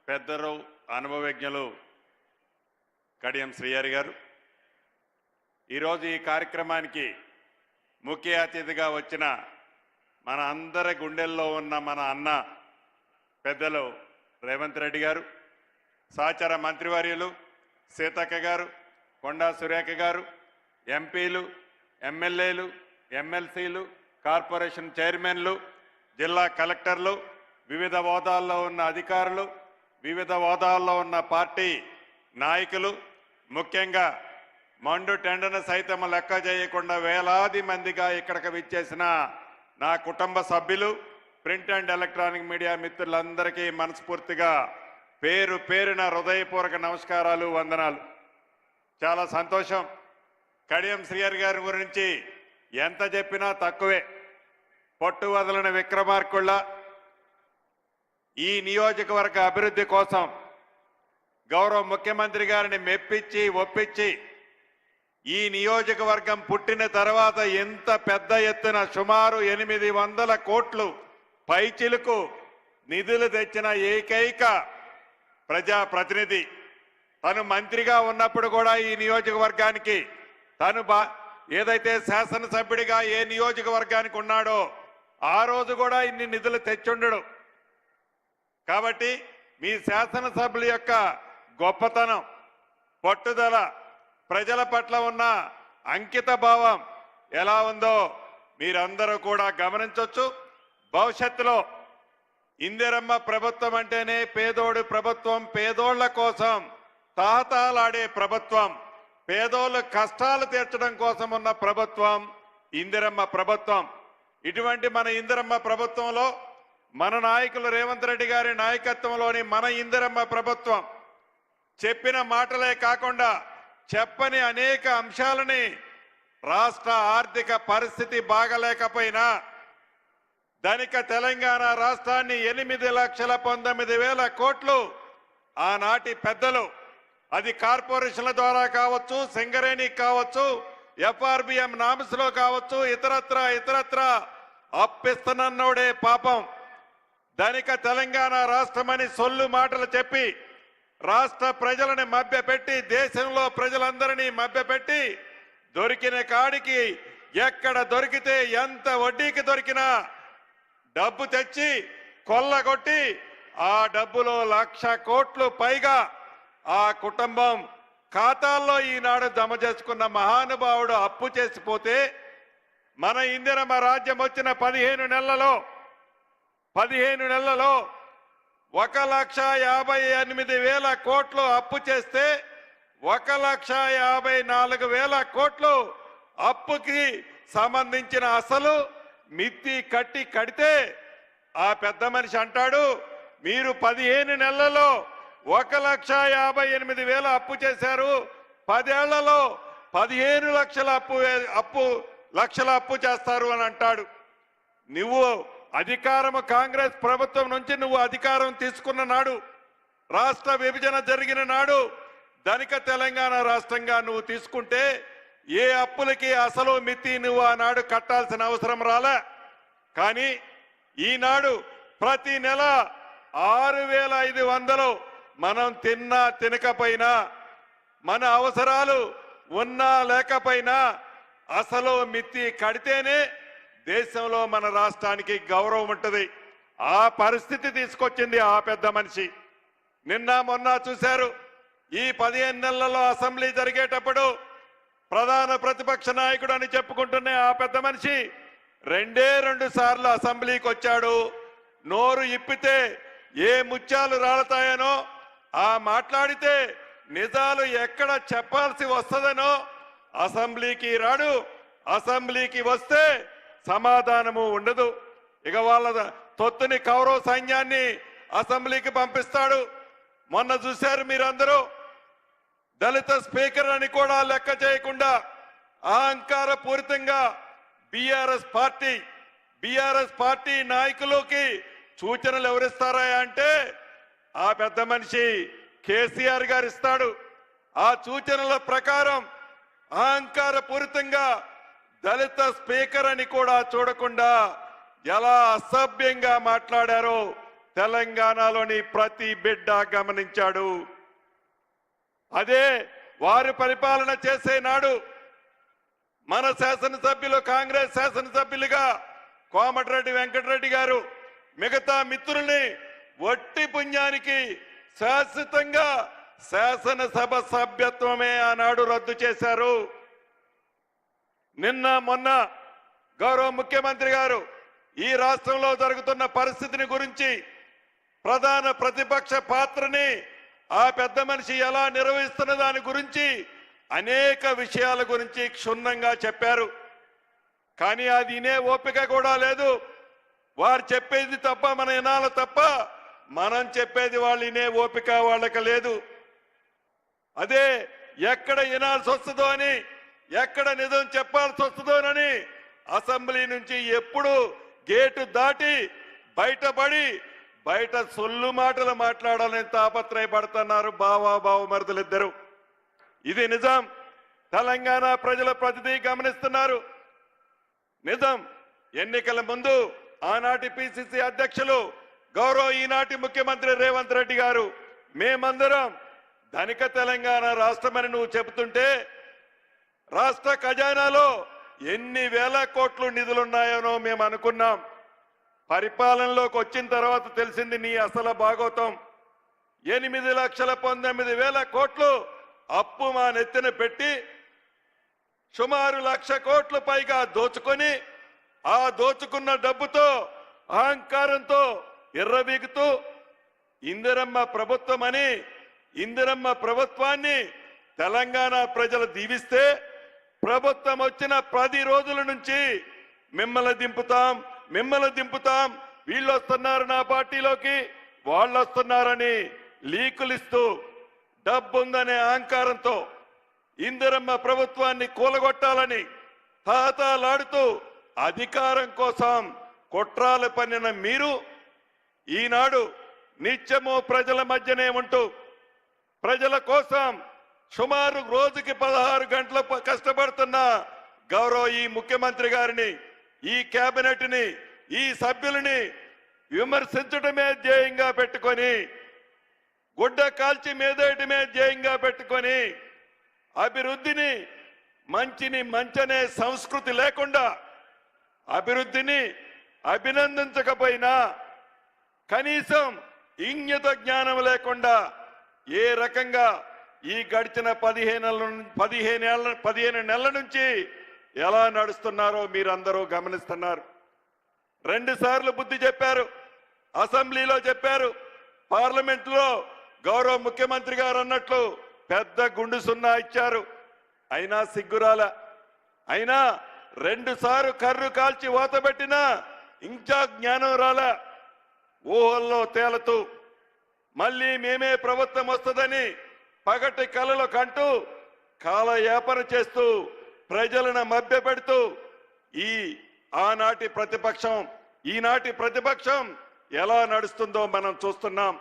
పెద్దలు అనుభవజ్ఞులు కడియం శ్రీహరి గారు ఈరోజు ఈ కార్యక్రమానికి ముఖ్య అతిథిగా వచ్చిన మన అందరి గుండెల్లో ఉన్న మన అన్న పెద్దలు రేవంత్ రెడ్డి గారు, సహచర మంత్రివర్యులు సీతక్క గారు, కొండా సురేఖ గారు, ఎంపీలు, ఎమ్మెల్యేలు, ఎమ్మెల్సీలు, కార్పొరేషన్ చైర్మన్లు, జిల్లా కలెక్టర్లు, వివిధ హోదాల్లో ఉన్న అధికారులు, వివిధ హోదాల్లో ఉన్న పార్టీ నాయకులు, ముఖ్యంగా మండు టెండను సైతం లెక్క చేయకుండా వేలాది మందిగా ఇక్కడికి విచ్చేసిన నా కుటుంబ సభ్యులు, ప్రింట్ అండ్ ఎలక్ట్రానిక్ మీడియా మిత్రులందరికీ మనస్ఫూర్తిగా పేరు పేరున హృదయపూర్వక నమస్కారాలు, వందనాలు. చాలా సంతోషం. కడియం శ్రీహరి గారి గురించి ఎంత చెప్పినా తక్కువే. పొట్టు వదలని విక్రమార్కుళ్ళ ఈ నియోజకవర్గ అభివృద్ధి కోసం గౌరవ ముఖ్యమంత్రి గారిని మెప్పించి ఒప్పించి ఈ నియోజకవర్గం పుట్టిన తర్వాత ఎంత పెద్ద ఎత్తున సుమారు 800 కోట్లు పైచిలుకు నిధులు తెచ్చిన ఏకైక ప్రజాప్రతినిధి. తను మంత్రిగా ఉన్నప్పుడు కూడా ఈ నియోజకవర్గానికి తను ఏదైతే శాసనసభ్యుడిగా ఏ నియోజకవర్గానికి ఉన్నాడో ఆ రోజు కూడా ఇన్ని నిధులు తెచ్చుండడు. కాబట్టి మీ శాసనసభ్యుల యొక్క గొప్పతనం, పట్టుదల, ప్రజల పట్ల ఉన్న అంకిత భావం ఎలా ఉందో మీరందరూ కూడా గమనించవచ్చు. భవిష్యత్తులో ఇందిరమ్మ ప్రభుత్వం అంటేనే పేదోడి ప్రభుత్వం, పేదోళ్ల కోసం తాహతాలాడే ప్రభుత్వం, పేదోళ్ళ కష్టాలు తీర్చడం కోసం ఉన్న ప్రభుత్వం ఇందిరమ్మ ప్రభుత్వం. ఇటువంటి మన ఇందిరమ్మ ప్రభుత్వంలో మన నాయకులు రేవంత్ రెడ్డి గారి నాయకత్వంలోని మన ఇందిరమ్మ ప్రభుత్వం చెప్పిన మాటలే కాకుండా చెప్పని అనేక అంశాలని రాష్ట్ర ఆర్థిక పరిస్థితి బాగలేకపోయినా ధనిక తెలంగాణ రాష్ట్రాన్ని 8,19,000 కోట్లు ఆనాటి పెద్దలు, అది కార్పొరేషన్ల ద్వారా కావచ్చు, సింగరేణి కావచ్చు, FRBM నామ్స్ లో కావచ్చు, ఇతరత్ర అప్పిస్తున్నోడే పాపం ధనిక తెలంగాణ రాష్ట్రమని సొల్లు మాటలు చెప్పి రాష్ట్ర ప్రజలని మభ్యపెట్టి, దేశంలో ప్రజలందరినీ మభ్యపెట్టి దొరికిన కాడికి ఎక్కడ దొరికితే ఎంత వడ్డీకి దొరికినా డబ్బు తెచ్చి కొల్లగొట్టి ఆ డబ్బులో 1,00,000 కోట్లు పైగా ఆ కుటుంబం ఖాతాల్లో ఈనాడు జమ చేసుకున్న మహానుభావుడు అప్పు చేసిపోతే మన ఇందిరమ్మ రాజ్యం వచ్చిన 15 నెలలలో 1,58,000 కోట్లు అప్పు చేస్తే 1,54,000 కోట్లు అప్పుకి సంబంధించిన అసలు మిత్తి కడితే ఆ పెద్ద మనిషి అంటాడు, మీరు 15 నెలలలో 1,58,000 అప్పు చేశారు, 10 ఏళ్లలో 15 లక్షల అప్పు చేస్తారు అని అంటాడు. నువ్వు అధికారము కాంగ్రెస్ ప్రభుత్వం నుంచి నువ్వు అధికారం తీసుకున్న నాడు, రాష్ట్ర విభజన జరిగిన నాడు ధనిక తెలంగాణ రాష్ట్రంగా నువ్వు తీసుకుంటే ఏ అప్పులకి అసలు మితి నువ్వు ఆనాడు కట్టాల్సిన అవసరం రాలే. కానీ ఈనాడు ప్రతి నెల 6,500 మనం తిన్నా తినకపోయినా, మన అవసరాలు ఉన్నా లేకపోయినా అసలు మితి కడితేనే దేశంలో మన రాష్ట్రానికి గౌరవం ఉంటుంది. ఆ పరిస్థితి తీసుకొచ్చింది ఆ పెద్ద మనిషి. నిన్న మొన్న చూశారు, ఈ 15 నెలలలో అసెంబ్లీ జరిగేటప్పుడు ప్రధాన ప్రతిపక్ష నాయకుడు అని చెప్పుకుంటున్న ఆ పెద్ద మనిషి 2 సార్లు అసెంబ్లీకి వచ్చాడు. నోరు ఇప్పితే ఏ ముత్యాలు రాలతాయనో, ఆ మాట్లాడితే నిజాలు ఎక్కడ చెప్పాల్సి వస్తుందనో అసెంబ్లీకి రాడు. అసెంబ్లీకి వస్తే సమాధానము ఉండదు. ఇక వాళ్ళ తొత్తుని కౌరవ సైన్యాన్ని అసెంబ్లీకి పంపిస్తాడు. మొన్న చూశారు మీరందరూ, దళిత స్పీకర్ అని కూడా లెక్క చేయకుండా అహంకార పూరితంగా బీఆర్ఎస్ పార్టీ నాయకులకి సూచనలు ఎవరిస్తారా అంటే ఆ పెద్ద మనిషి కేసీఆర్ గారు ఇస్తాడు. ఆ సూచనల ప్రకారం అహంకార పూరితంగా దళిత స్పీకర్ అని కూడా చూడకుండా ఎలా అసభ్యంగా మాట్లాడారో తెలంగాణలోని ప్రతి బిడ్డ గమనించాడు. అదే వారి పరిపాలన చేసే నాడు మన శాసనసభ్యులు కాంగ్రెస్ శాసనసభ్యులుగా కోమటిరెడ్డి వెంకటరెడ్డి గారు మిగతా మిత్రుల్ని వట్టి పుణ్యానికి శాశ్వతంగా శాసనసభ సభ్యత్వమే ఆనాడు రద్దు చేశారు. నిన్న మొన్న గౌరవ ముఖ్యమంత్రి గారు ఈ రాష్ట్రంలో జరుగుతున్న పరిస్థితిని గురించి, ప్రధాన ప్రతిపక్ష పాత్రని ఆ పెద్ద మనిషి ఎలా నిర్వహిస్తున్న దాని గురించి అనేక విషయాల గురించి క్షుణ్ణంగా చెప్పారు. కానీ అది వినే ఓపిక కూడా లేదు. వారు చెప్పేది తప్ప మన వినాలి తప్ప మనం చెప్పేది వాళ్ళు వినే ఓపిక వాళ్ళకి లేదు. అదే ఎక్కడ వినాల్సి వస్తుందో అని, ఎక్కడ నిజం చెప్పాల్సి వస్తుందోనని అసెంబ్లీ నుంచి ఎప్పుడు గేటు దాటి బయటపడి బయట సొల్లు మాటలు మాట్లాడాలని తాపత్రయపడుతున్నారు బావమరుదులిద్దరు. ఇది నిజం. తెలంగాణ ప్రజల ప్రతిదీ గమనిస్తున్నారు. నిజం. ఎన్నికల ముందు ఆనాటి పిసిసి అధ్యక్షులు గౌరవ ఈనాటి ముఖ్యమంత్రి రేవంత్ రెడ్డి గారు మేమందరం ధనిక తెలంగాణ రాష్ట్రమని నువ్వు చెబుతుంటే రాష్ట్ర ఖజానాలో ఎన్ని వేల కోట్లు నిధులున్నాయనో మేము అనుకున్నాం. పరిపాలనలోకి వచ్చిన తర్వాత తెలిసింది నీ అసలు భాగోతం. 8,19,000 కోట్లు అప్పు మా నెత్తిన పెట్టి సుమారు 1,00,000 కోట్లు పైగా దోచుకొని ఆ దోచుకున్న డబ్బుతో అహంకారంతో ఎర్రబీగుతూ ఇందిరమ్మ ప్రభుత్వం అని ఇందిరమ్మ ప్రభుత్వాన్ని తెలంగాణ ప్రజలు దీవిస్తే ప్రభుత్వం వచ్చిన 10 రోజుల నుంచి మిమ్మల్ని దింపుతాం వీళ్ళు వస్తున్నారు నా పార్టీలోకి, వాళ్ళు వస్తున్నారని లీకులిస్తూ డబ్బుందనే అహంకారంతో ఇందిరమ్మ ప్రభుత్వాన్ని కూలగొట్టాలని తాతాలాడుతూ అధికారం కోసం కుట్రాలు పన్నిన మీరు ఈనాడు నిత్యము ప్రజల మధ్యనే ఉంటూ ప్రజల కోసం సుమారు రోజుకి 16 గంటలు కష్టపడుతున్న గౌరవ ఈ ముఖ్యమంత్రి గారిని, ఈ కేబినెట్ ని, ఈ సభ్యులని విమర్శించడమే ధ్యేయంగా పెట్టుకొని, గుడ్డ కాల్చి మీదేయడమే ధ్యేయంగా పెట్టుకొని అభివృద్ధిని మంచనే సంస్కృతి లేకుండా, అభివృద్ధిని అభినందించకపోయినా కనీసం ఇంగిత జ్ఞానం లేకుండా ఏ రకంగా ఈ గడిచిన 15 నెలల నుంచి ఎలా నడుస్తున్నారో మీరందరూ గమనిస్తున్నారు. 2 సార్లు బుద్ధి చెప్పారు, అసెంబ్లీలో చెప్పారు, పార్లమెంట్లో గౌరవ ముఖ్యమంత్రి గారు అన్నట్లు పెద్ద గుండు సున్నా ఇచ్చారు. అయినా సిగ్గురాల. అయినా 2 సార్లు కర్రు కాల్చి ఓతబెట్టినా ఇంకా జ్ఞానం రాల. ఊహల్లో తేలుతూ మళ్ళీ మేమే ప్రభుత్వం వస్తుందని పగటి కలలు కంటూ కాలయాపన చేస్తూ ప్రజలను మభ్యపెడుతూ ఈనాటి ప్రతిపక్షం ఎలా నడుస్తుందో మనం చూస్తున్నాం.